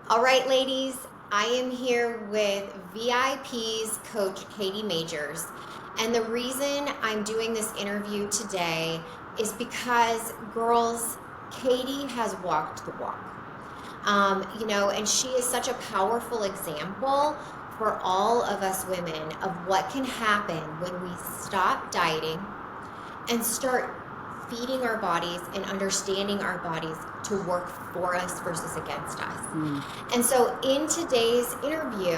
All right, ladies, I am here with VIP's coach Katie Majors. And the reason I'm doing this interview today is because, girls, Katie has walked the walk. And she is such a powerful example for all of us women of what can happen when we stop dieting and start feeding our bodies and understanding our bodies to work for us versus against us. Mm. And so, in today's interview,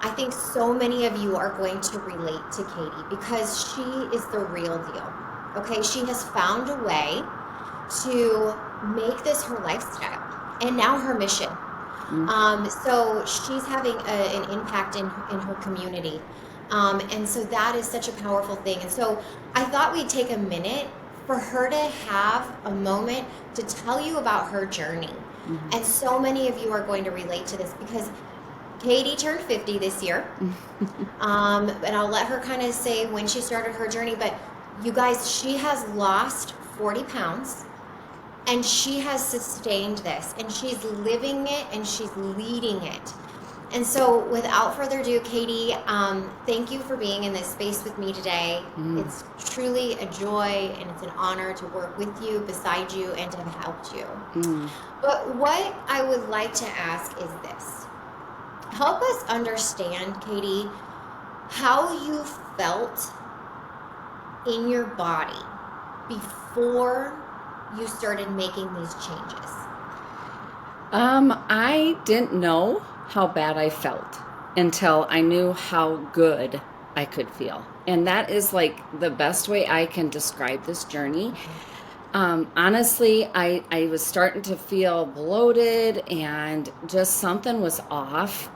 I think so many of you are going to relate to Katie because she is the real deal. Okay, she has found a way to make this her lifestyle and now her mission. Mm. So she's having an impact in her community. And so that is such a powerful thing. And so I thought we'd take a minute for her to have a moment to tell you about her journey. Mhm. And so many of you are going to relate to this because Katie turned 50 this year. And I'll let her kind of say when she started her journey. But you guys, she has lost 40 pounds and she has sustained this and she's living it and she's leading it. And so, without further ado, Katie, thank you for being in this space with me today. Mm. It's truly a joy and it's an honor to work with you, beside you, and to have helped you. Mm. But what I would like to ask is this: help us understand, Katie, how you felt in your body before you started making these changes. I didn't know how bad I felt until I knew how good I could feel. And that is like the best way I can describe this journey. Honestly, I was starting to feel bloated and just something was off.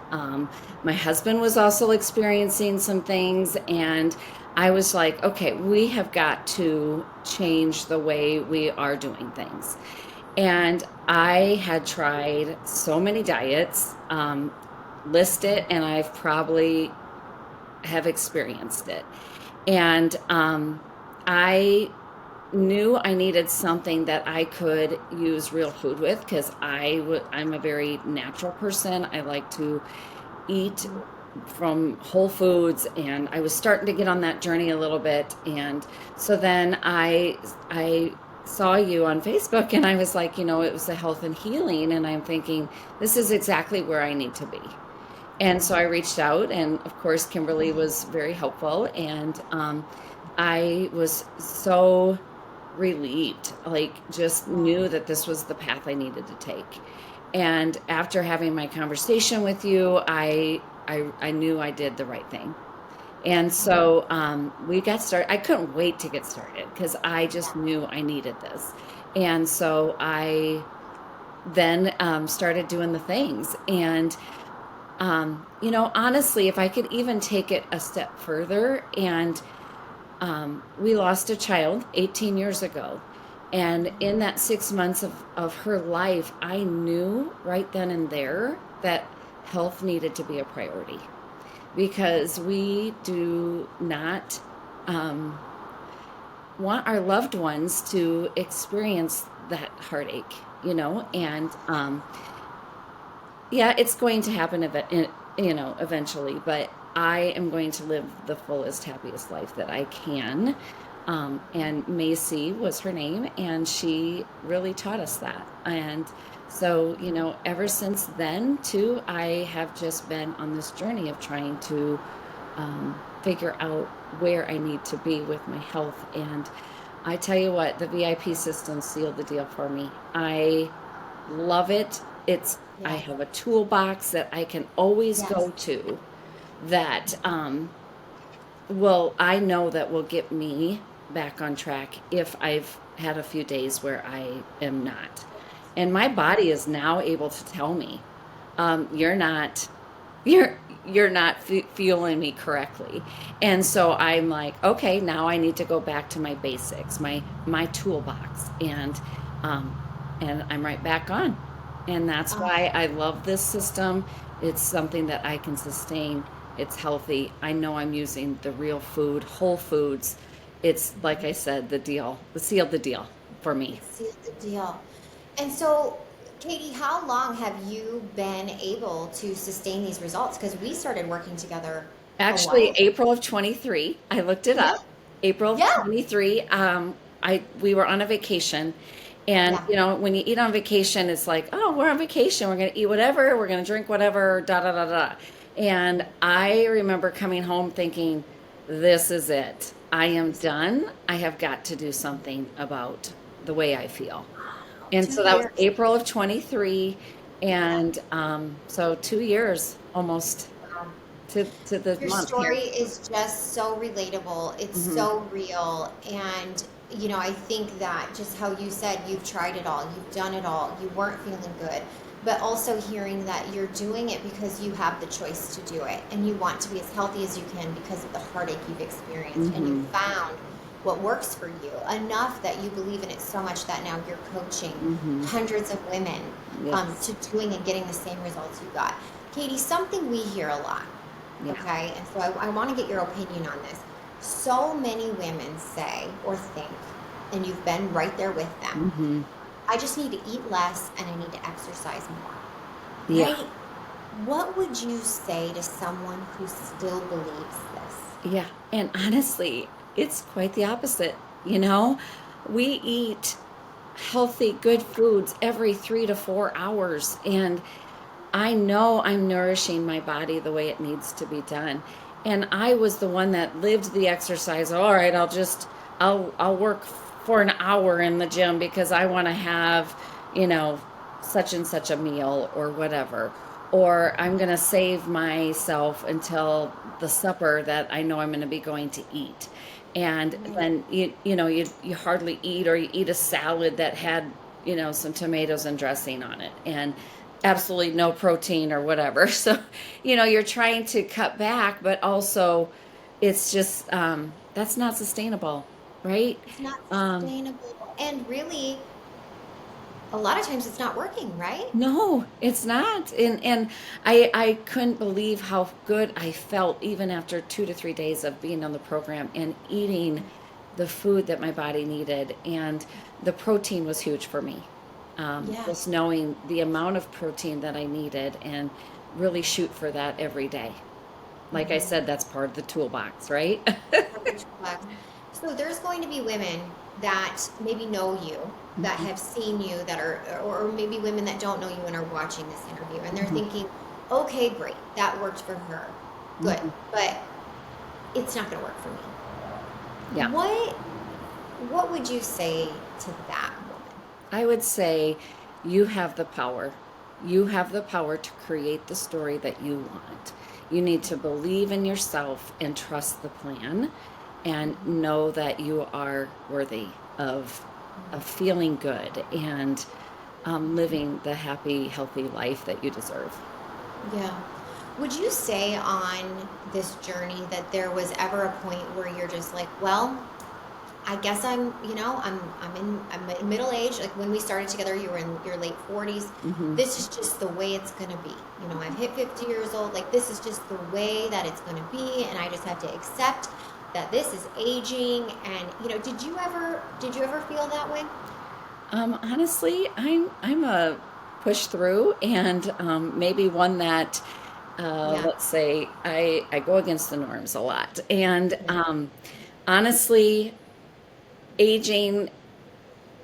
My husband was also experiencing some things, and I was like, okay, we have got to change the way we are doing things. And I had tried so many diets, list it, and I've probably have experienced it. And I knew I needed something that I could use real food with because I'm a very natural person. I like to eat from Whole Foods, and I was starting to get on that journey a little bit. And so then I saw you on Facebook, and I was like, it was a health and healing, and I'm thinking this is exactly where I need to be. And so I reached out, and of course, Kimberly was very helpful, and I was so relieved, like just knew that this was the path I needed to take. And after having my conversation with you, I knew I did the right thing. And so we got started. I couldn't wait to get started because I just knew I needed this. And so I then started doing the things. And honestly, if I could even take it a step further, and we lost a child 18 years ago. And in that 6 months of her life, I knew right then and there that health needed to be a priority because we do not um, want our loved ones to experience that heartache, and yeah, it's going to happen eventually, but I am going to live the fullest, happiest life that I can. And Macy was her name, and she really taught us that. And so, ever since then, too, I have just been on this journey of trying to figure out where I need to be with my health. And I tell you what, the VIP system sealed the deal for me. I love it. I Yes. have a toolbox that I can always Yes. go to that I know that will get me back on track if I've had a few days where I am not. And my body is now able to tell me, you're not, you're not fueling me correctly. And so I'm like, okay, now I need to go back to my basics, my toolbox, um, and I'm right back on. And that's Oh, why I love this system. It's something that I can sustain. It's healthy. I know I'm using the real food, whole foods. It's like I said, the deal, the seal the deal for me. it sealed the deal. And so, Katie, how long have you been able to sustain these results? Because we started working together a while Actually, ago. April of 23, I looked it Yeah, up. April of yeah, 23, we were on a vacation. And, yeah. when you eat on vacation, it's like, oh, we're on vacation. We're going to eat whatever. We're going to drink whatever, da, da, da, da. And I remember coming home thinking, this is it. I am done. I have got to do something about the way I feel. And Two so that was years. April of 23. Yeah. And so 2 years almost Wow. to the Your month here. story is just so relatable. It's Hmm. so real. And, I think that just how you said you've tried it all, you've done it all, you weren't feeling good, but also hearing that you're doing it because you have the choice to do it and you want to be as healthy as you can because of the heartache you've experienced and you Hmm. found what works for you enough that you believe in it so much that now you're coaching Hmm. hundreds of women Yes. to doing and getting the same results you got. Katie, something we hear a lot. Yeah. Okay, and so I want to get your opinion on this. So many women say or think, and you've been right there with them, Hmm. I just need to eat less and I need to exercise more, Yeah. right? What would you say to someone who still believes this? Yeah. And honestly, it's quite the opposite. You know, we eat healthy, good foods every 3 to 4 hours. And I know I'm nourishing my body the way it needs to be done. And I was the one that lived the exercise. All right, I'll work for an hour in the gym because I want to have, you know, such and such a meal or whatever. Or I'm going to save myself until the supper that I know I'm going to be going to eat. And Right. then you hardly eat, or you eat a salad that had, some tomatoes and dressing on it. And absolutely no protein or whatever. So, you're trying to cut back, but also it's just that's not sustainable, right? It's not Um, sustainable. And really, a lot of times it's not working, right? no, it's not. And I couldn't believe how good I felt even after 2 to 3 days of being on the program and eating the food that my body needed. And the protein was huge for me. Yeah. Just knowing the amount of protein that I needed and really shoot for that every day. Like I Mhm. said, that's part of the toolbox, right? Part of the toolbox. So there's going to be women that maybe know you, that Mhm. have seen you, that are, or maybe women that don't know you and are watching this interview, and they're Mhm. thinking, okay, great, that worked for her, good, Mhm. but it's not going to work for me. Yeah. What What would you say to that woman? I would say you have the power. You have the power to create the story that you want. You need to believe in yourself and trust the plan and Mhm. know that you are worthy of feeling good and living the happy, healthy life that you deserve. Yeah. Would you say on this journey that there was ever a point where you're just like, well, I guess I'm in middle age. Like when we started together, you were in your late 40s. Hmm. This is just the way it's gonna be. I've hit 50 years old. Like this is just the way that it's gonna be, and I just have to accept that this is aging. And did you ever feel that way? Honestly, I'm a push through, and maybe one that, Yeah. let's say, I go against the norms a lot. And Yeah. honestly, aging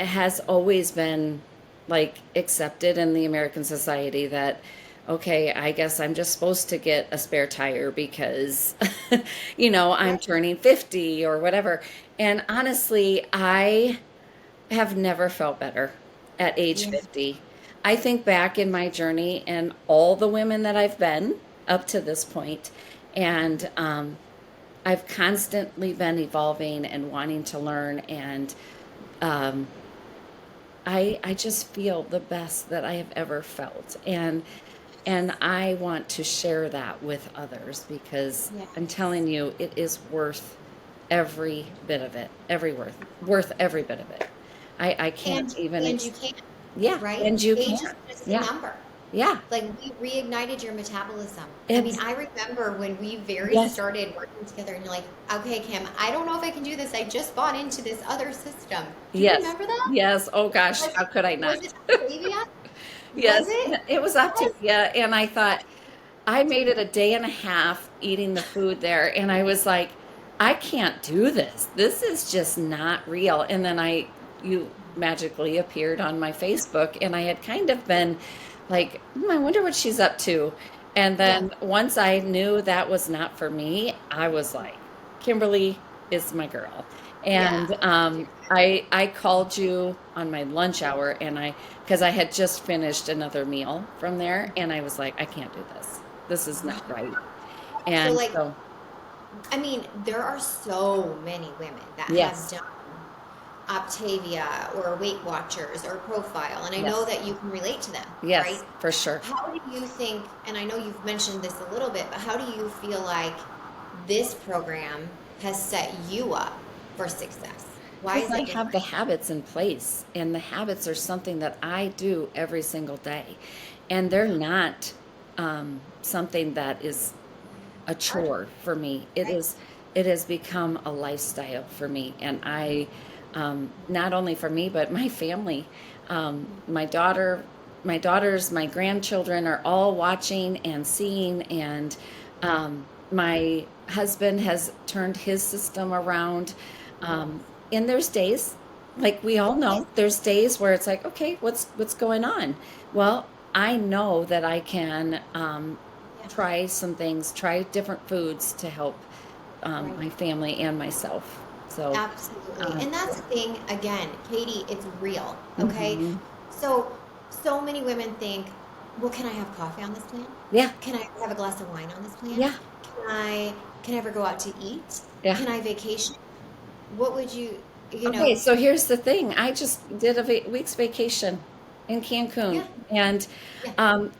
has always been like accepted in the American society that, okay, I guess I'm just supposed to get a spare tire because, I'm Right. turning 50 or whatever. And honestly, I have never felt better at age Yeah. 50. I think back in my journey and all the women that I've been up to this point, and I've constantly been evolving and wanting to learn. And um, I just feel the best that I have ever felt. And I want to share that with others because I'm Yes. telling you, it is worth every bit of it, worth every bit of it. I can't And even, and you can't, yeah, right? and you Age is can't. just a Yeah, number. yeah. Like we reignited your metabolism. I mean, It's, I remember when we very yes, started working together and you're like, okay, Kim, I don't know if I can do this. I just bought into this other system. Do you yes, remember that? yes. Oh gosh, Was how it could I not? was it Stevia? Was Yes, it? it was Optavia, and I thought I made it a day and a half eating the food there, and I was like, I can't do this. This is just not real. And then you magically appeared on my Facebook, and I had kind of been like, I wonder what she's up to. And Yes. then once I knew that was not for me, I was like, Kimberly is my girl. Yeah. And I called you on my lunch hour, and because I had just finished another meal from there, and I was like, I can't do this. This is not right. So, And like, so, I mean, there are so many women that have yes, done Optavia or Weight Watchers or Profile, and I know yes, that you can relate to them, right? yes, for sure. How do you think, and I know you've mentioned this a little bit, but how do you feel like this program has set you up for success? Why Because is I it have the different? habits in place, and the habits are something that I do every single day. And they're not something that is a Hard, chore for me. right? It has become a lifestyle for me, and not only for me but my family, my daughters, my grandchildren are all watching and seeing, and my husband has turned his system around. Yes. And there's days, like we all know, there's days where it's like, okay, what's going on? Well, I know that I can Yeah. try some things, try different foods to help Right. my family and myself. So, Absolutely. uh, And that's the thing, again, Katie, it's real, okay? mhm. So, so many women think, well, can I have coffee on this plan? Yeah, Can I have a glass of wine on this plan? yeah, Can I ever go out to eat? yeah. Can I vacation? What would you, you Okay, know? so here's the thing. I just did a week's vacation in Cancun, Yeah, and yeah. um,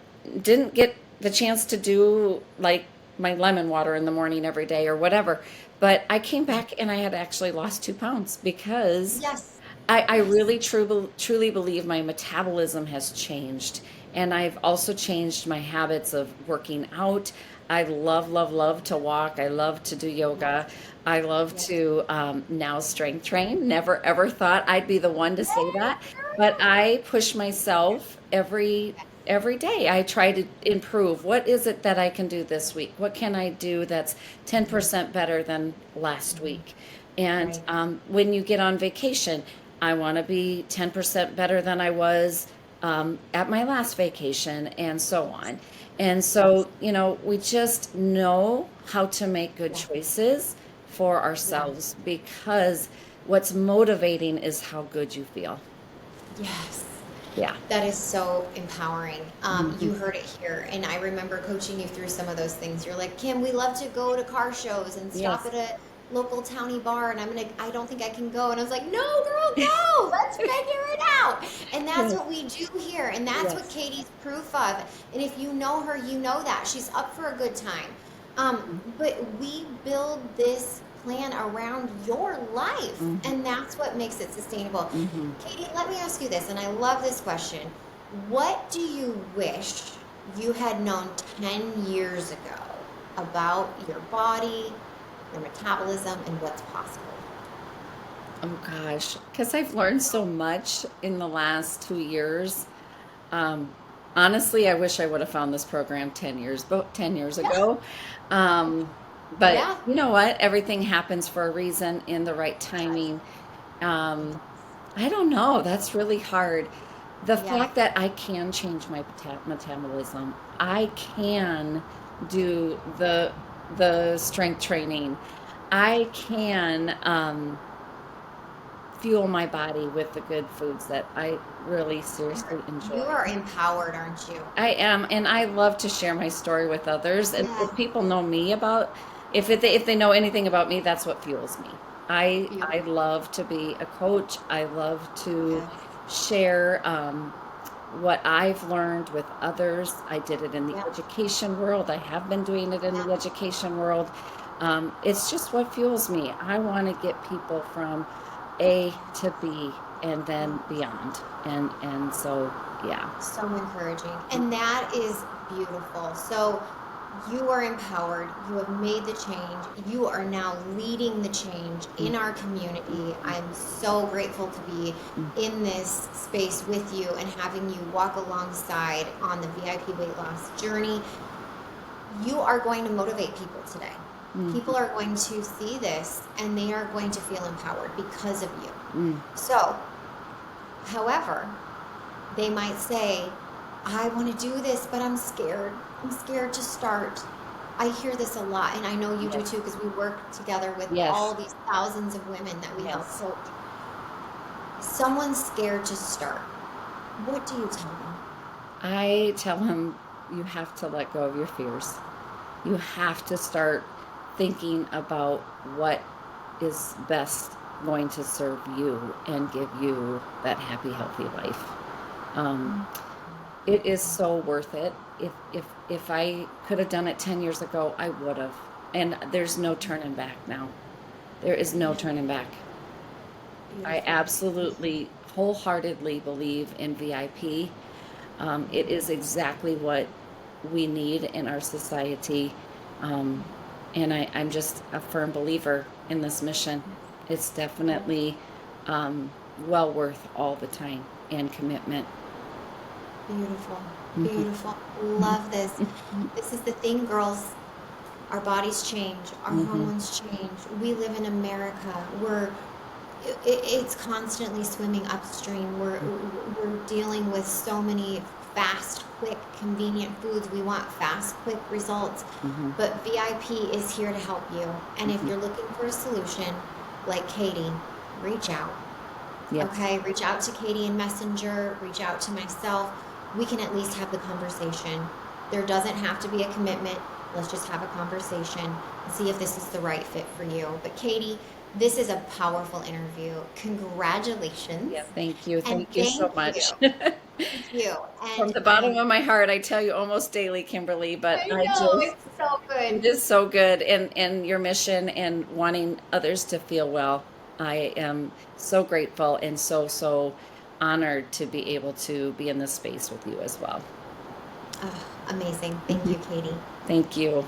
didn't get the chance to do like my lemon water in the morning every day or whatever. But I came back and I had actually lost 2 pounds because Yes, I yes, really truly believe my metabolism has changed. And I've also changed my habits of working out. I love, love, love to walk. I love to do yoga. yes, I love yes. to now strength train. Never ever thought I'd be the one to say that, but I push myself every day. I try to improve. What is it that I can do this week? What can I do that's Mhm, 10% better than last mhm. week? And Right. when you get on vacation, I want to be 10% better than I was at my last vacation, and so on. And Yes. so, we just know how to make good Yeah. choices for Yeah. ourselves, because what's motivating is how good you feel. Yes. Yeah. That is so empowering. Mhm. You heard it here, and I remember coaching you through some of those things. You're like, Kim, we love to go to car shows and stop Yes. at a local towny bar, and I don't think I can go. And I was like, no, girl, go. Let's figure it out. And that's Yes. what we do here, and that's what Yes. Katie's proof of. And if you know her, you know that she's up for a good time. But we build this plan around your life, Mhm. and that's what makes it sustainable. Mhm. Katie, let me ask you this, and I love this question. What do you wish you had known 10 years ago about your body, your metabolism, and what's possible? Oh gosh, because I've learned so much in the last 2 years. Um, Honestly, I wish I would have found this program 10 years Yeah, ago. Um, but yeah, you know what? Everything happens for a reason in the right it does. timing. It Um, does. I don't know. That's really hard. The Yeah, fact that I can change my metabolism, I can do the strength training, I can fuel my body with the good foods that I really seriously you enjoy. are empowered, aren't you? I am, and I love to share my story with others. And Yeah, if people know me if they know anything about me, that's what fuels me. I beautiful. love to be a coach. I love to Yes, share what I've learned with others. I did it in the yeah, education world. I have been doing it in yeah. the education world. It's just what fuels me. I want to get people from A to B and then beyond. And so, yeah. So encouraging. And that is beautiful. So, You are empowered. You have made the change. You are now leading the change in our community. I'm so grateful to be in this space with you and having you walk alongside on the VIP weight loss journey. You are going to motivate people today. People are going to see this and they are going to feel empowered because of you. So, however, they might say, I want to do this, but I'm scared. I'm scared to start. I hear this a lot, and I know you do Yes. too, because we work together with Yes. all these thousands of women that we help Yes. coach. Someone's scared to start. What do you tell them? I tell him, you have to let go of your fears. You have to start thinking about what is best going to serve you and give you that happy, healthy life. Um, it is so worth it. If I could have done it 10 years ago, I would have. And there's no turning back now. There is no turning back. I Beautiful. absolutely, wholeheartedly believe in VIP. It is exactly what we need in our society. Um, and I'm just a firm believer in this mission. It's definitely um, well worth all the time and commitment. Beautiful. Mhm. Beautiful. Love this. This is the thing, girls. Our bodies change. Our Mhm. hormones change. We live in America. It's constantly swimming upstream. We're dealing with so many fast, quick, convenient foods. We want fast, quick results. Mhm. But VIP is here to help you. And if Mhm. you're looking for a solution, like Katie, reach out. Yes. Okay, reach out to Katie in Messenger, reach out to myself. We can at least have the conversation. There doesn't have to be a commitment. Let's just have a conversation and see if this is the right fit for you. But Katie, this is a powerful interview. Congratulations. Yeah. Thank you. And Thank you so thank you. much. Thank you. From And the bottom of my heart, I tell you almost daily, Kimberly, but I I know just, it's so it good. is so good. And your mission and wanting others to feel well. I am so grateful and so honored to be able to be in this space with you as well. Oh, amazing. Thank you, Katie. Thank you.